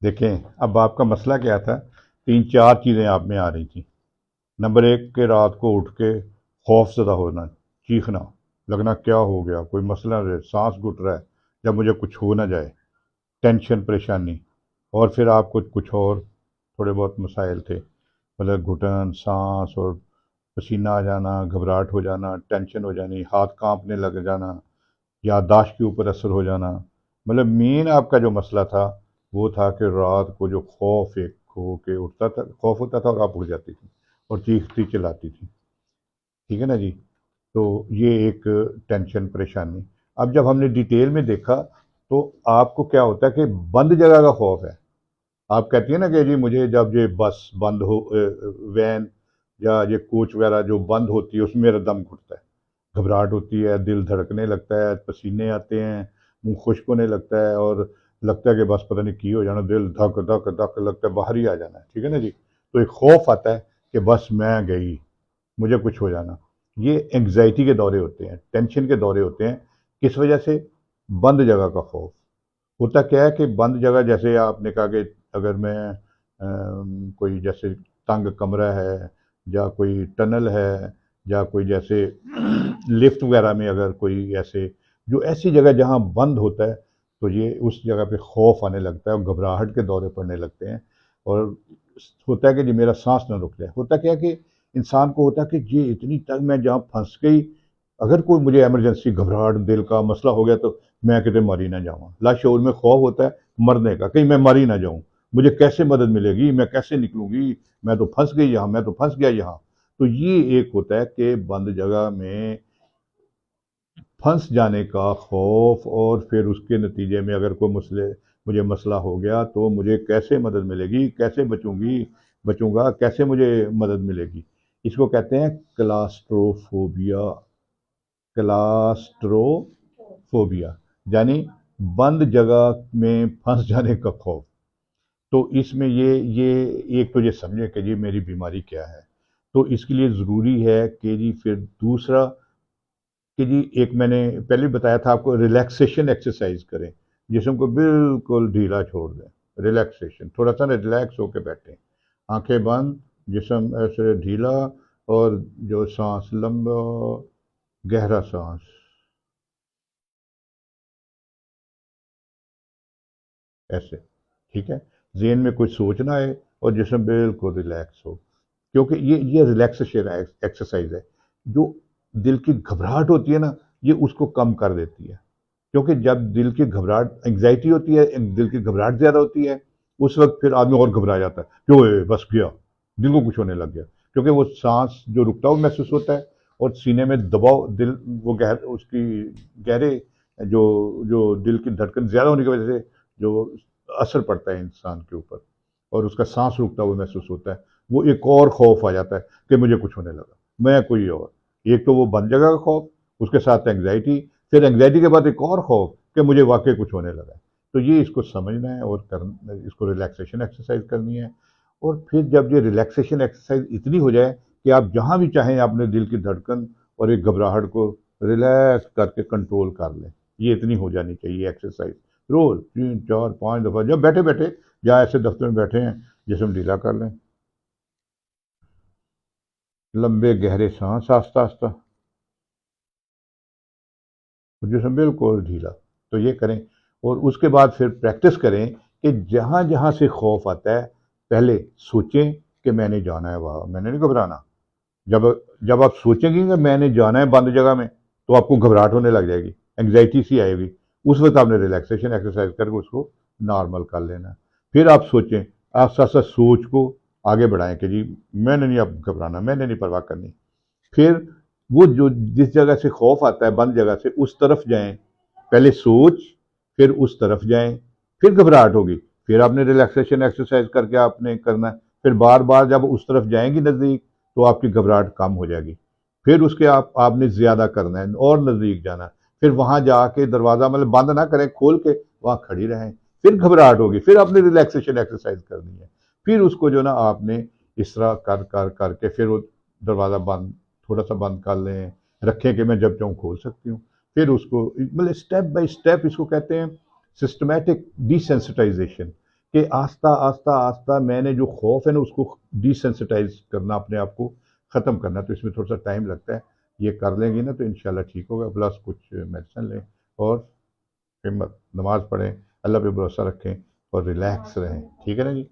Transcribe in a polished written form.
देखें, अब आपका मसला क्या था? तीन चार चीज़ें आप में आ रही थी। नंबर एक के रात को उठ के खौफजदा होना, चीखना, लगना क्या हो गया, कोई मसला है, सांस घुट रहा है, जब मुझे कुछ हो ना जाए, टेंशन परेशानी। और फिर आपको कुछ और थोड़े बहुत मसाइल थे, मतलब घुटन, सांस और पसीना आ जाना, घबराहट हो जाना, टेंशन हो जानी, हाथ कांपने लग जाना, याददाश्त के ऊपर असर हो जाना। मतलब मेन आपका जो मसला था वो था कि रात को जो खौफ एक हो के उठता था, खौफ होता था और आप उठ जाती थी और चीखती चिल्लाती थी। ठीक है ना जी? तो ये एक टेंशन परेशानी। अब जब हमने डिटेल में देखा तो आपको क्या होता है कि बंद जगह का खौफ है। आप कहती है ना कि जी मुझे जब ये बस बंद हो, वैन या ये कोच वगैरह जो बंद होती है उसमें मेरा दम घुटता है, घबराहट होती है, दिल धड़कने लगता है, पसीने आते हैं, मुंह खुश्क होने लगता है और लगता है कि बस पता नहीं की हो जाना, दिल धक धक धक लगता है, बाहर ही आ जाना है। ठीक है ना जी? तो एक खौफ आता है कि बस मैं गई, मुझे कुछ हो जाना। ये एंग्जाइटी के दौरे होते हैं, टेंशन के दौरे होते हैं। किस वजह से? बंद जगह का खौफ। होता क्या है कि बंद जगह, जैसे आपने कहा कि अगर मैं कोई जैसे तंग कमरा है या कोई टनल है या कोई जैसे लिफ्ट वगैरह में अगर कोई ऐसे जो ऐसी जगह जहाँ बंद होता है, तो ये उस जगह पे खौफ आने लगता है और घबराहट के दौरे पड़ने लगते हैं। और होता है कि जी मेरा सांस ना रुक जाए। होता क्या है कि इंसान को होता है कि ये इतनी तंग मैं जहाँ फंस गई, अगर कोई मुझे इमरजेंसी घबराहट दिल का मसला हो गया तो मैं कितने मर ही ना जाऊँ। लाशऊर में खौफ होता है मरने का, कहीं मैं मर ही ना जाऊँ, मुझे कैसे मदद मिलेगी, मैं कैसे निकलूंगी, मैं तो फंस गई यहाँ, मैं तो फंस गया यहाँ। तो ये एक होता है कि बंद जगह में फंस जाने का खौफ, और फिर उसके नतीजे में अगर कोई मसले मुझे मसला हो गया तो मुझे कैसे मदद मिलेगी, कैसे बचूंगी, बचूंगा कैसे, मुझे मदद मिलेगी। इसको कहते हैं क्लास्ट्रोफोबिया। क्लास्ट्रोफोबिया यानी बंद जगह में फंस जाने का खौफ। तो इसमें ये एक तो ये समझे कि जी मेरी बीमारी क्या है। तो इसके लिए ज़रूरी है कि जी फिर दूसरा कि जी एक मैंने पहले भी बताया था आपको, रिलैक्सेशन एक्सरसाइज करें, जिस्म को बिल्कुल ढीला छोड़ दें। रिलैक्सेशन, थोड़ा सा ना रिलैक्स होकर बैठें, आंखें बंद, जिस्म ऐसे ढीला, और जो सांस लंबा गहरा सांस ऐसे। ठीक है? जेहन में कुछ सोच ना आए और जिसम बिल्कुल रिलैक्स हो, क्योंकि ये रिलैक्सेशन एक्सरसाइज है जो दिल की घबराहट होती है ना, ये उसको कम कर देती है। क्योंकि जब दिल की घबराहट, एंग्जाइटी होती है, दिल की घबराहट ज़्यादा होती है, उस वक्त फिर आदमी और घबरा जाता है, क्यों बस गया, दिल को कुछ होने लग गया। क्योंकि वो सांस जो रुकता हुआ महसूस होता है और सीने में दबाव, दिल वो उसकी गहरे जो जो दिल की धड़कन ज़्यादा होने की वजह से जो असर पड़ता है इंसान के ऊपर और उसका सांस रुकता हुआ महसूस होता है, वो एक और खौफ आ जाता है कि मुझे कुछ होने लगा, मैं कोई और। एक तो वो बंद जगह का खौफ, उसके साथ एंग्जाइटी, फिर एंग्जाइटी के बाद एक और खौफ कि मुझे वाकई कुछ होने लगा है। तो ये इसको समझना है और इसको रिलैक्सेशन एक्सरसाइज करनी है। और फिर जब ये रिलैक्सेशन एक्सरसाइज इतनी हो जाए कि आप जहाँ भी चाहें अपने दिल की धड़कन और एक घबराहट को रिलैक्स करके कंट्रोल कर लें, ये इतनी हो जानी चाहिए एक्सरसाइज। रोज 3 4 5 दफ़ा जब बैठे बैठे, या ऐसे दफ्तर में बैठे हैं, जिसम ढीला कर लें, लंबे गहरे सांस आस्ता आस्ता, जिसम बिल्कुल ढीला। तो ये करें और उसके बाद फिर प्रैक्टिस करें कि जहाँ जहाँ से खौफ आता है, पहले सोचें कि मैंने जाना है वहाँ, मैंने नहीं घबराना। जब जब आप सोचेंगे कि मैंने जाना है बंद जगह में, तो आपको घबराहट होने लग जाएगी, एंग्जाइटी सी आएगी। उस वक्त आपने रिलैक्सेशन एक्सरसाइज करके उसको नॉर्मल कर लेना। फिर आप सोचें, आप साथ साथ सोच को आगे बढ़ाएं कि जी मैंने नहीं अब घबराना, मैंने नहीं परवाह करनी। फिर वो जो जिस जगह से खौफ आता है बंद जगह से, उस तरफ जाएं। पहले सोच, फिर उस तरफ जाएं, फिर घबराहट होगी, फिर आपने रिलैक्सेशन एक्सरसाइज करके आपने करना है। फिर बार बार जब उस तरफ जाएंगी नज़दीक, तो आपकी घबराहट कम हो जाएगी। फिर उसके आपने ज़्यादा करना है और नज़दीक जाना है। फिर वहां जाके दरवाज़ा मतलब बंद ना करें, खोल के वहां खड़ी रहें। फिर घबराहट होगी, फिर आपने रिलैक्सेशन एक्सरसाइज करनी है। फिर उसको जो ना आपने इस तरह कर कर करके फिर वो दरवाज़ा बंद, थोड़ा सा बंद कर लें, रखें कि मैं जब चाहूँ खोल सकती हूँ। फिर उसको मतलब स्टेप बाय स्टेप, इसको कहते हैं सिस्टमैटिक डिसेंसिटाइजेशन, कि आस्ता आस्ता आस्ता मैंने जो खौफ है ना उसको डिसेंसिटाइज करना, अपने आप को ख़त्म करना। तो इसमें थोड़ा सा टाइम लगता है, ये कर लेंगी ना तो इंशाल्लाह ठीक होगा। प्लस कुछ मेडिसिन लें और हिम्मत, नमाज पढ़ें, अल्लाह पे भरोसा रखें और रिलैक्स रहें। ठीक है ना जी।